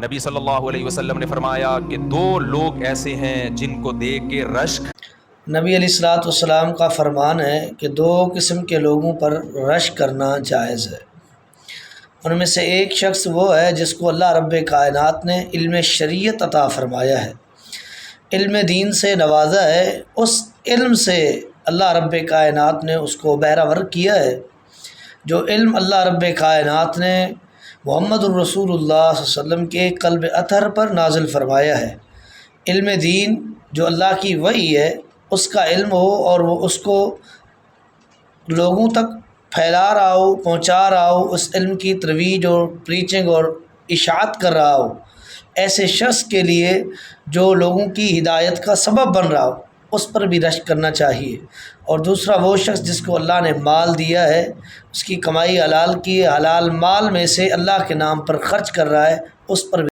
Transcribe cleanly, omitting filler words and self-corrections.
نبی صلی اللہ علیہ وسلم نے فرمایا کہ دو لوگ ایسے ہیں جن کو دیکھ کے رشک نبی علیہ الصلوۃ والسلام کا فرمان ہے کہ دو قسم کے لوگوں پر رشک کرنا جائز ہے۔ ان میں سے ایک شخص وہ ہے جس کو اللہ رب کائنات نے علم شریعت عطا فرمایا ہے، علم دین سے نوازا ہے، اس علم سے اللہ رب کائنات نے اس کو بہرہ کیا ہے۔ جو علم اللہ رب کائنات نے محمد الرسول اللہ صلی اللہ علیہ وسلم کے قلب اطہر پر نازل فرمایا ہے، علم دین جو اللہ کی وحی ہے اس کا علم ہو، اور وہ اس کو لوگوں تک پھیلا رہا ہو، پہنچا رہا ہو، اس علم کی ترویج اور پریچنگ اور اشاعت کر رہا ہو، ایسے شخص کے لیے جو لوگوں کی ہدایت کا سبب بن رہا ہو اس پر بھی رشک کرنا چاہیے۔ اور دوسرا وہ شخص جس کو اللہ نے مال دیا ہے، اس کی کمائی حلال کی، حلال مال میں سے اللہ کے نام پر خرچ کر رہا ہے، اس پر بھی